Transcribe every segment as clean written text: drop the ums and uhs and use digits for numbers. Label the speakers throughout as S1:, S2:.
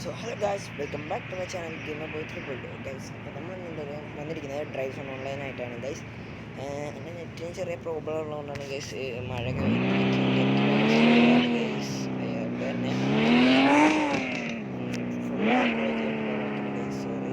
S1: So hello guys, welcome back to my channel gamer boy 3.0 guys. അപ്പോൾ നമ്മൾ വന്നിരിക്കുന്നത് drives on ഓൺലൈനായിട്ടാണ് guys. എൻ്റെ നെറ്റിന് ചെറിയ പ്രോബ്ലം ഉള്ളതുകൊണ്ടാണ് ഗൈസ് മഴ ഗൈസ്. അതുകൊണ്ട് തന്നെ ഗൈസ് സോറി.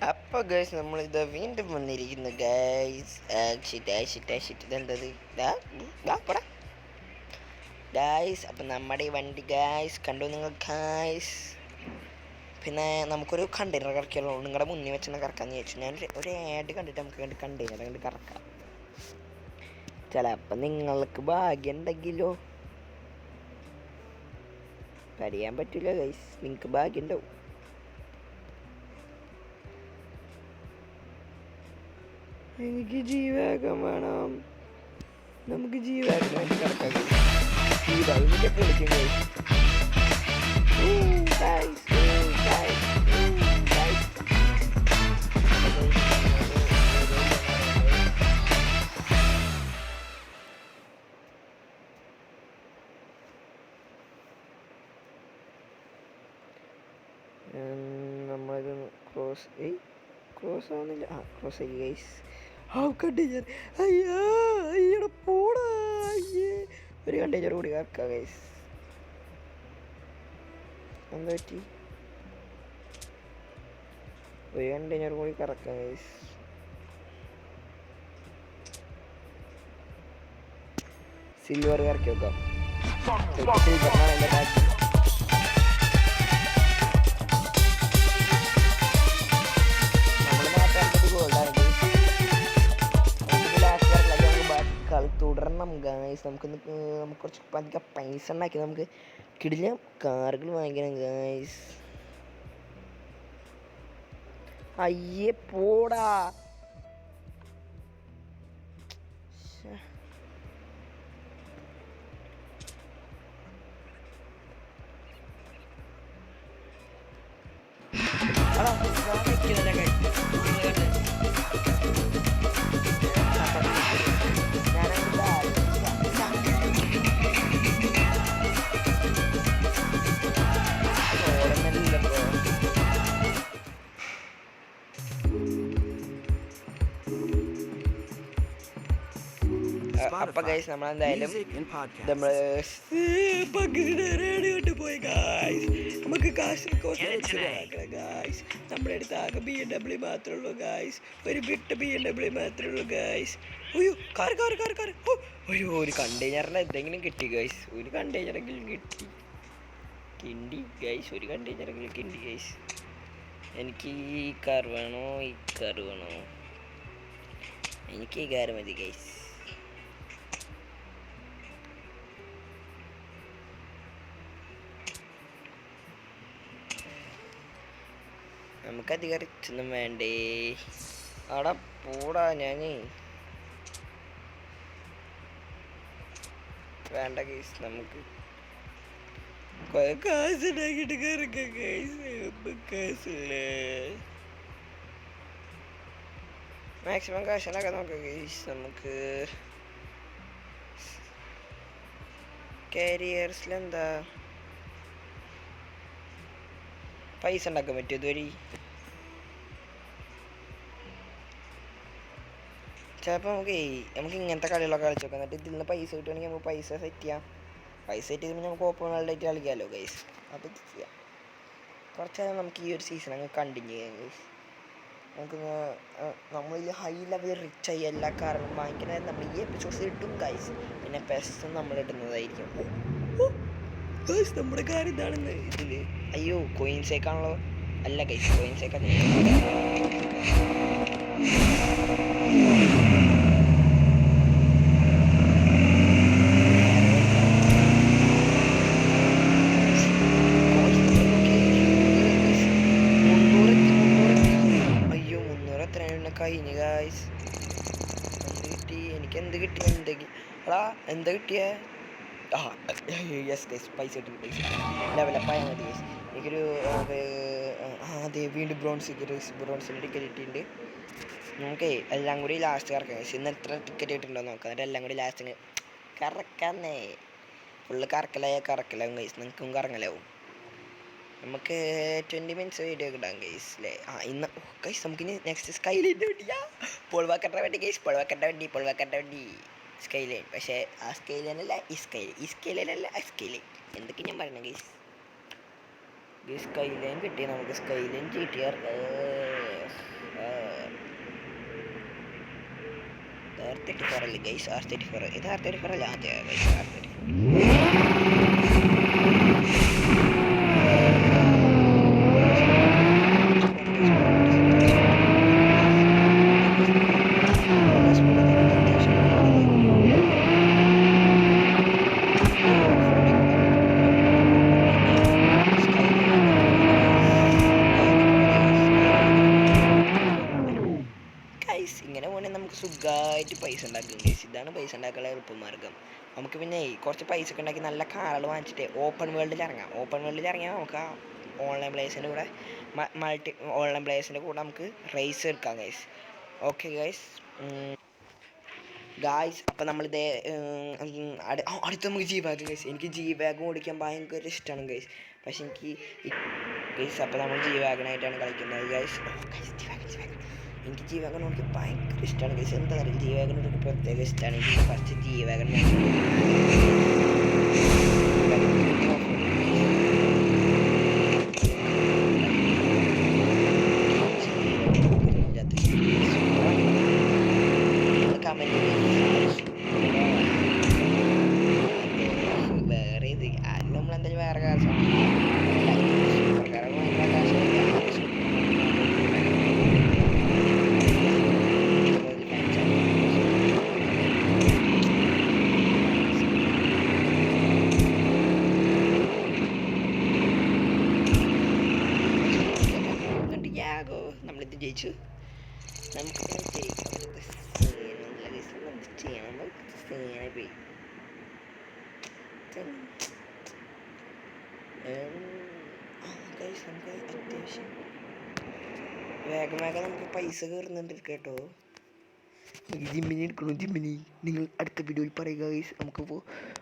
S1: അപ്പോൾ ഗൈസ് നമ്മളിത് വീണ്ടും വന്നിരിക്കുന്നു ഗൈസ്. ഇതെന്തത് ഗൈസ്. അപ്പം നമ്മുടെ ഈ വണ്ടി ഗൈസ് കണ്ടു നിങ്ങൾ ഗൈസ്. പിന്നെ നമുക്കൊരു കണ്ടെയ്നർ കറക്കിയുള്ളൂ. നിങ്ങളുടെ മുന്നിൽ വെച്ചാൽ കറക്കാമെന്ന് ചോദിച്ചു. ഞാൻ ഒരു ആഡ് കണ്ടിട്ട് നമുക്ക് കണ്ടെയ്നർ കണ്ട് കറക്കാം. ചിലപ്പോൾ നിങ്ങൾക്ക് ഭാഗ്യം ഉണ്ടെങ്കിലോ അറിയാൻ പറ്റില്ല ഗൈസ്. നിങ്ങൾക്ക് ഭാഗ്യം ഉണ്ടാവും. എനിക്ക് ജീവാകം വേണം. നമുക്ക് ജീവാകമായിട്ട് കിടക്കാം. ജീവാകിന്റെ വിളിക്കും നമ്മളിത് ക്രോസ് ആവുന്നില്ല. ക്രോസ് ആയി ഗൈസ്. കണ്ടെയ്നർ അയ്യടെ പോടാ. ഒരു കണ്ടെയ്നർ കൂടി കറക്കാം ഗൈസ്. എന്താ പറ്റി? ഒരു കണ്ടെയ്നർ കൂടി കറക്കാം ഗൈസ്. സിൽവർ കറക്കി വെക്കാം. തുടരണം ഗായ്സ്. നമുക്ക് കുറച്ച് അധികം പൈസ ഉണ്ടാക്കി നമുക്ക് കിടില കാറുകൾ വാങ്ങിക്കണം ഗായ്സ്. അയ്യേ പോടാ. അപ്പൊ ഗൈസ് നമ്മളെന്തായാലും പോയി ഗൈസ്. നമുക്ക് ഗൈസ്. നമ്മുടെ അടുത്ത് ആകെ BMW മാത്രമേ ഉള്ളൂ ഗൈസ്. ഒരു ബിട്ട് BMW മാത്രമേ ഉള്ളൂ ഗൈസ്. അയ്യോ കാർ അയ്യോ ഒരു കണ്ടെയ്നറിന് എന്തെങ്കിലും കിട്ടി ഗൈസ്. ഒരു കണ്ടെയ്നറെങ്കിലും കിണ്ടി ഗൈസ്. ഒരു കണ്ടെയ്നറെങ്കിലും കിണ്ടി ഗൈസ്. എനിക്ക് ഈ കാർ വേണോ എനിക്ക് ഈ കാർ മതി ഗൈസ്. നമുക്കധികം റിച്ചൊന്നും വേണ്ടേ. അവിടെ പോടാ. വേണ്ട ഗൈസ്. നമുക്ക് കാശുണ്ടാക്കിയിട്ട് കറക്കാം ഗൈസ്. കാശില്ല. മാക്സിമം കാശുണ്ടാക്കാൻ നോക്കാം ഗൈസ്. നമുക്ക് കാരിയേഴ്സിലെന്താ പൈസ ഉണ്ടാക്കാൻ പറ്റും ഇതുവരെ. ചിലപ്പോൾ നമുക്ക് ഇങ്ങനത്തെ കളികളൊക്കെ കളിച്ച് നോക്കാം. എന്നിട്ട് ഇതിൽ നിന്ന് പൈസ കിട്ടുകയാണെങ്കിൽ നമുക്ക് പൈസ സെറ്റ് ചെയ്യാം. പൈസ സെറ്റ് ചെയ്ത് നമുക്ക് ഓപ്പൺ വേൾഡായിട്ട് കളിക്കാമല്ലോ ഗൈസ്. അപ്പോൾ ഇത് ചെയ്യാം. കുറച്ചാലും നമുക്ക് ഈ ഒരു സീസൺ അങ്ങ് കണ്ടിന്യൂ ചെയ്യാം ഗൈസ്. നമുക്ക് നമ്മളിൽ ഹൈ ലെവൽ റിച്ചായി എല്ലാ കാറും വാങ്ങിക്കണത് നമ്മൾ ഈ എപ്പിസോഡ്സ് ഇട്ടും ഗൈസ്. പിന്നെ പെസ്സും നമ്മൾ ഇടുന്നതായിരിക്കും ഗൈസ്. നമ്മുടെ കാർ ഇതാണെന്ന് ഇതിൽ. അയ്യോ കോയിൻസേക്കാണല്ലോ. അല്ല ഗൈസ്, കോയിൻസേക്കാണ്. എനിക്ക് എന്ത് കിട്ടി എടാ എന്താ കിട്ടിയേ? ആ യെസ് ഗൈസ്, പൈസ കിട്ടി, പൈസ ലെവലപ്പായാൽ മതി ഗൈസ്. എനിക്കൊരു അതെ വീണ്ടും ബ്രോൺസിൻ്റെ ടിക്കറ്റ് കിട്ടിയിട്ടുണ്ട്. നമുക്ക് എല്ലാം കൂടി ലാസ്റ്റ് കറക്കാം ഗൈസ്. ഇന്ന് എത്ര ടിക്കറ്റ് കിട്ടുന്നുണ്ടോ നോക്കാം, എന്നിട്ട് എല്ലാം കൂടി ലാസ്റ്റ് കറക്കാന്നേ. ഫുള്ള് കറക്കലാവും ഗൈസ്, നിങ്ങൾക്കും കറങ്ങലാവും. നമുക്ക് 20 മിനിറ്റ്സ് വീഡിയോ കിട്ടാം ഗൈസ് അല്ലേ? ഇന്ന് ഗൈസ് നമുക്കിനി നെക്സ്റ്റ് സ്കൈലൈൻ്റെ വണ്ടിയാ. പൊൾവാക്കട്ട വണ്ടി ഗൈസ്, പൊൾവാക്കട്ട വണ്ടി സ്കൈലൈൻ. പക്ഷേ ആ സ്കൈലൈനല്ല ഈ സ്കൈലൈനല്ല ആ സ്കൈലൈൻ. എന്തൊക്കെ ഞാൻ പറയണം ഗൈസ്. സ്കൈലൈൻ കിട്ടി നമുക്ക്. സ്കൈലൈൻ GTR R34 അല്ലേ ഗൈസ്? R34 ഇത് R34 അല്ല. അതെ ഗൈസ് R34. ഇങ്ങനെ പോകണമെങ്കിൽ നമുക്ക് സുഖമായിട്ട് പൈസ ഉണ്ടാക്കും ഗൈസ്. ഇതാണ് പൈസ ഉണ്ടാക്കാനുള്ള എളുപ്പമാർഗ്ഗം. നമുക്ക് പിന്നെ കുറച്ച് പൈസ ഒക്കെ ഉണ്ടാക്കി നല്ല കാറുകൾ വാങ്ങിച്ചിട്ട് ഓപ്പൺ വേൾഡിൽ ഇറങ്ങാം. നമുക്ക് ആ ഓൺലൈൻ പ്ലേസിൻ്റെ കൂടെ ഓൺലൈൻ പ്ലേസിൻ്റെ കൂടെ നമുക്ക് റേസ് എടുക്കാം ഗൈസ്. Okay guys. അപ്പം നമ്മളിതേ അടുത്ത് നമുക്ക് G-Wagon ഗൈസ്. എനിക്ക് G-Wagon ഓടിക്കാൻ ഭയങ്കര ഇഷ്ടമാണ് ഗൈസ്. പക്ഷെ എനിക്ക് ഗൈസ് അപ്പോൾ നമ്മൾ G-Wagon ആയിട്ടാണ് കളിക്കുന്നത് ഗൈസ്. എനിക്ക് G-Wagon ഓടിക്കാൻ ഭയങ്കര ഇഷ്ടമാണ് ഗൈസ്. എന്താ പറയുക, G-Wagon എനിക്ക് പ്രത്യേക ഇഷ്ടമാണ്. എനിക്ക് ഫസ്റ്റ് G-Wagon വേറെ ഇത് ആദ്യം നമ്മളെന്തായാലും വേറെ കാശാണ്. നമ്മളിത് ജയിച്ചു. നമുക്ക് ചെയ്യണം പോയി നമുക്ക് അത്യാവശ്യം വേഗം നമുക്ക് പൈസ കയറുന്നുണ്ട് കേട്ടോ. ജിമ്മിനി നിങ്ങൾ അടുത്ത വീഡിയോയിൽ പറയുക ഗൈസ്. നമുക്കിപ്പോൾ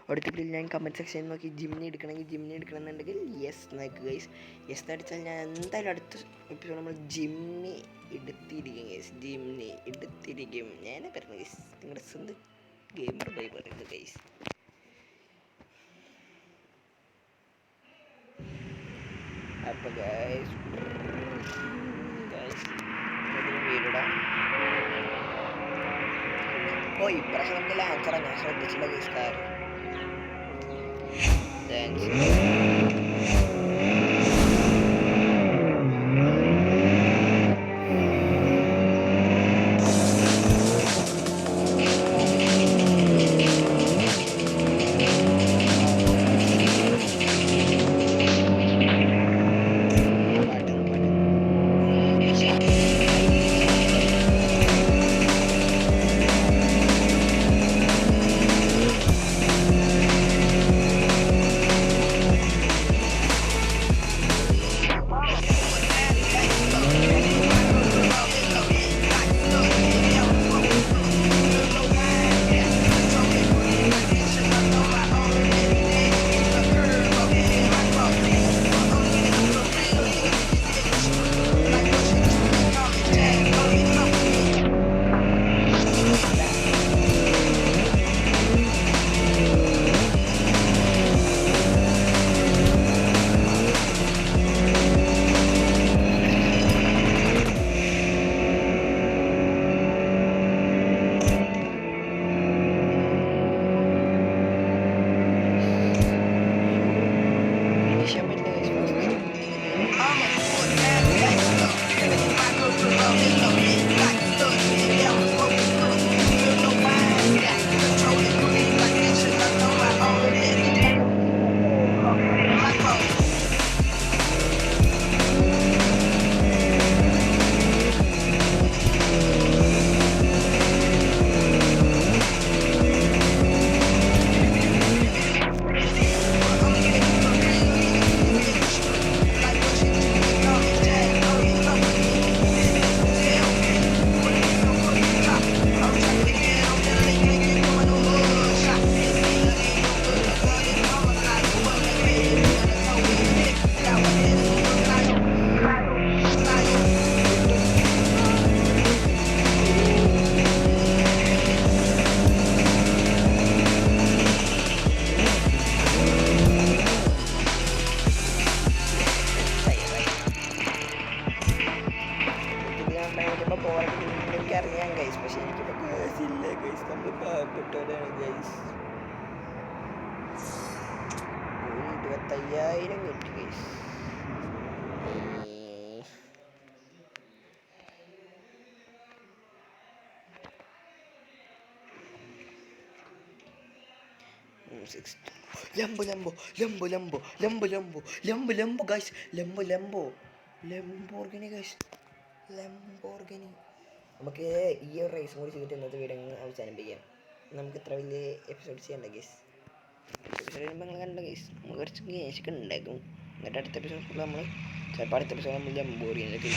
S1: അടുത്ത വീഡിയോയിൽ ഞാൻ കമൻറ്റ് സെക്ഷനിൽ നോക്കി ജിമ്മിനി എടുക്കണമെന്നുണ്ടെങ്കിൽ യെസ് നോക്കുക ഗൈസ്. യെസ് അടിച്ചാൽ ഞാൻ എന്തായാലും അടുത്ത എപ്പിസോഡ് നമ്മൾ ജിമ്മിനി എടുത്തിരിക്കും. ഞാൻ പറഞ്ഞു ഗൈസ്, നിങ്ങളുടെ സ്വന്തം ഗെയിമർ ബൈ പറയുന്നത് ഗൈസ്. അപ്പോൾ ഗൈസ് വീടിടാം. ഇപ്രാവശ്യം നമുക്ക് ലാൻസറാ, ഞാൻ ശ്രദ്ധിച്ചില്ല ഗൈസ്. Car guys. 25,000 കിട്ടി guys. Lumbo lumbo lumbo lumbo lumbo lumbo lumbo lumbo guys. Lumbo lumbo Lamborghini guys. Lamborghini. നമുക്ക് ഈ ഒരു റേസ് കൂടി ചെയ്തിട്ട് ഇന്നത്തെ വീഡിയോ അവസാനിപ്പിക്കാം. നമുക്ക് ഇത്ര വലിയ എപ്പിസോഡ് ചെയ്യണ്ട ഗൈസ്. എപ്പിസോഡ് കഴിയുമ്പോൾ നിങ്ങൾ കണ്ട ഗൈസ് നമ്മൾ കുറച്ച് ഗേഷൊക്കെ ഉണ്ടാക്കും. എന്നിട്ട് അടുത്ത എപ്പിസോഡ് നമ്മൾ ചിലപ്പോൾ അടുത്ത എപ്പിസോഡ് നമ്മൾ ലംബോർഗിനിയിലൊക്കെ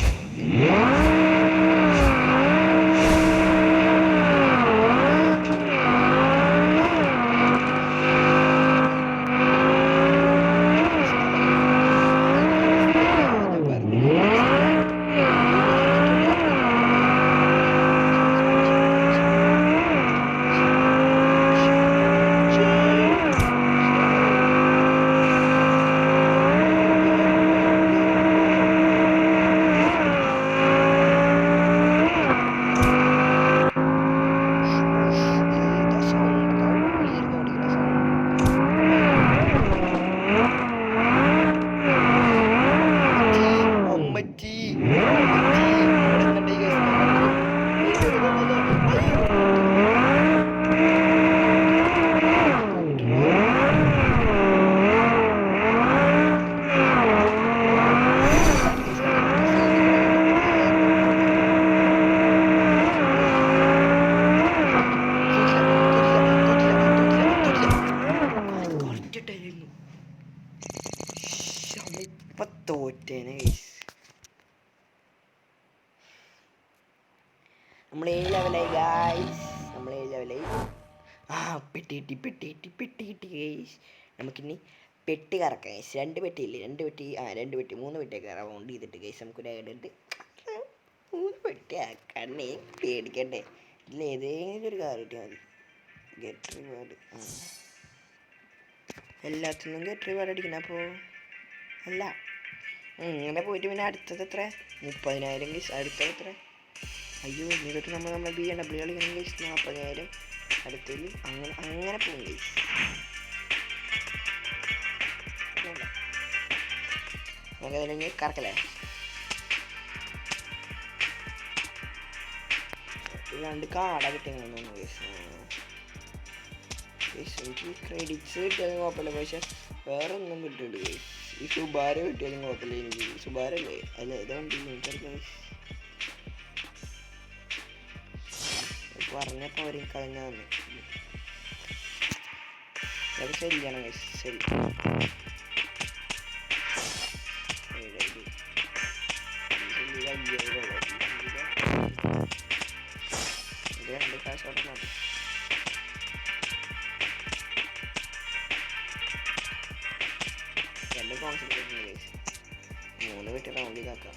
S1: തോറ്റേനെ ഗൈസ്. നമ്മൾ 7 ലെവലായി ഗൈസ്. നമ്മൾ 7 ലെവലായി. പെട്ടി കിട്ടി ഗൈസ്. നമുക്കിനി പെട്ടി കറക്കാം ഗൈസ്. 2 പെട്ടിയില്ലേ, 2 പെട്ടി 3 പെട്ടിയൊക്കെ റൗണ്ട് ചെയ്തിട്ട് ഗൈസ് നമുക്കൊരു ഐഡിയ 3 പെട്ടി ആക്കണേ. പേടിക്കണ്ടേ. ഇതിൽ ഏതെങ്കിലും ഒരു കാർ കിട്ടിയാൽ മതി. Get reward. എല്ലാത്തിനും ഗെറ്റ് റിവാർഡ് അടിക്കണം. അപ്പോൾ അല്ല ഇങ്ങനെ പോയിട്ട് പിന്നെ അടുത്തത് എത്ര? 30,000 ഗൈസ്. അടുത്തത് എത്ര? അയ്യോ എന്നിട്ട് നമ്മൾ BMW കളിക്കണം ഗൈസ്. 40,000 അടുത്തതിൽ അങ്ങനെ പോകും ഗൈസ്. നമുക്ക് അതിലെങ്കിൽ കറക്കല്ലേ. ഇല്ലാണ്ട് കാട കിട്ടിയെന്ന് ഗൈസ്. എനിക്ക് ക്രെഡിറ്റ്സ് കിട്ടിയാലും കുഴപ്പമില്ല, പക്ഷെ വേറെ ഒന്നും കിട്ടുന്നുണ്ട് ഗൈസ്. ഈ സുബാര കിട്ടിയാലും കുഴപ്പമില്ല. എനിക്ക് സുബാരല്ലേ അല്ല ഇതുകൊണ്ട് പറഞ്ഞപ്പോൾ അവർ കളഞ്ഞാന്ന് അത് ശരിയാണ് ഗൈസ്. ശരി കാശോട്ട് മതി. Concentration guys. 3 പെട്ടി റൗണ്ട് ചെയ്താക്കാം.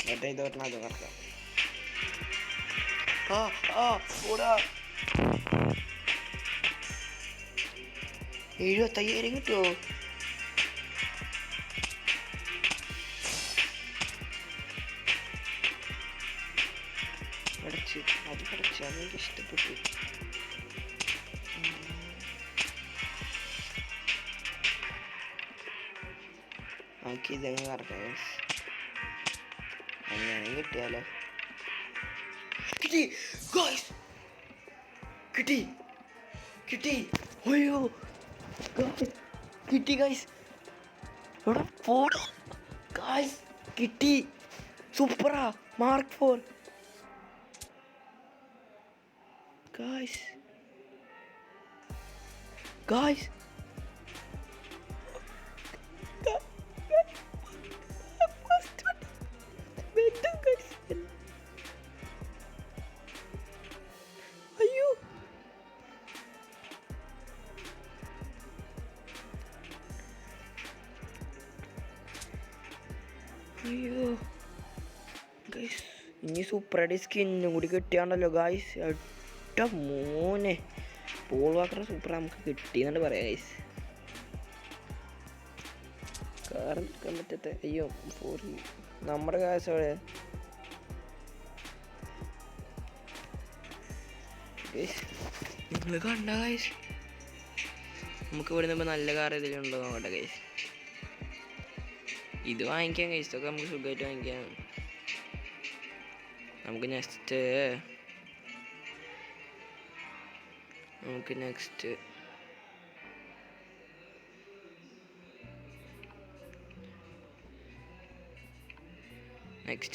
S1: എന്നിട്ട് ഇത് പറഞ്ഞാൽ അത് കറക്കാം. കൂടാ 75,000 കിട്ടുമോ? പഠിച്ച് അതെനിക്ക് ഇഷ്ടപ്പെട്ടു. നമുക്ക് ഇതങ്ങ് കറക്കാം. അങ്ങനെ കിട്ടിയാലോ. കിട്ടി ഗൈസ്. കിട്ടി. അയ്യോ കിട്ടി ഗൈസ്. എവിടെ പോടാ ഗൈസ്. കിട്ടി. സൂപ്പറാ. Mark 4 guys. അയ്യോ ഗൈസ്. ഇനി സൂപ്പർ അടി സ്കിന്നും കൂടി കിട്ടിയാണ്ടല്ലോ ഗൈസ്. എട്ട മോനെ പോൾ വാക്കർ സൂപ്പർ നമുക്ക് കിട്ടിയെന്നുണ്ട് പറയാം ഗൈസ്. കാർ നിൽക്കാൻ പറ്റത്തെ. അയ്യോ നമ്മുടെ കാശോടെ ഗൈസ്. നിങ്ങൾ കണ്ട ഗൈസ്, നമുക്ക് ഇവിടെ നിന്ന് നല്ല കാർ ഇതിലുണ്ടോ നോക്കട്ടെ ഗൈസ്. ഇത് വാങ്ങിക്കാം ഗൈസ്, ഇതൊക്കെ നമുക്ക് സുഖമായിട്ട് വാങ്ങിക്കാം. നമുക്ക് നെക്സ്റ്റ്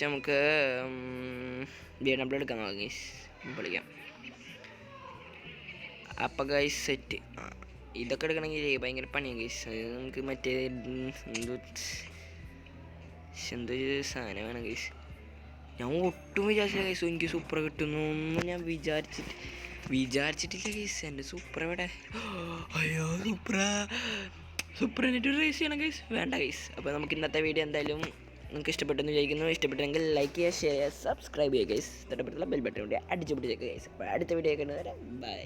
S1: നമുക്ക് BMW എടുക്കാൻ നോക്കാം ഗൈസ്, വിളിക്കാം. അപ്പം ഗൈസ് സെറ്റ്. ഇതൊക്കെ എടുക്കണമെങ്കിൽ ഭയങ്കര പണിയാണ് ഗൈസ്. നമുക്ക് മറ്റേ എന്തോ സാധനം വേണം ഗൈസ്. ഞാൻ ഒട്ടും വിചാരിച്ചില്ല ഗൈസ് എനിക്ക് സൂപ്പർ കിട്ടുന്നു, ഒന്നും ഞാൻ വിചാരിച്ചിട്ടില്ല ഗൈസ്. എൻ്റെ സൂപ്പർ എവിടെ? അയ്യോ സൂപ്പറായിട്ട് റേസ് ചെയ്യണം ഗൈസ്. വേണ്ട ഗൈസ്. അപ്പോൾ നമുക്ക് ഇന്നത്തെ വീഡിയോ എന്തായാലും നിങ്ങൾക്ക് ഇഷ്ടപ്പെട്ടെന്ന് വിചാരിക്കുന്നു. ഇഷ്ടപ്പെട്ടെങ്കിൽ ലൈക്ക് ചെയ്യുക, ഷെയർ ചെയ്യുക, സബ്സ്ക്രൈബ് ചെയ്യുക ഗൈസ്. തൊട്ടപ്പുറത്തുള്ള ബെൽ ബട്ടൺ കൂടി അടിച്ചു പിടിച്ചേക്കുക ഗൈസ്. അപ്പോൾ അടുത്ത വീഡിയോ ഒക്കെ ബൈ.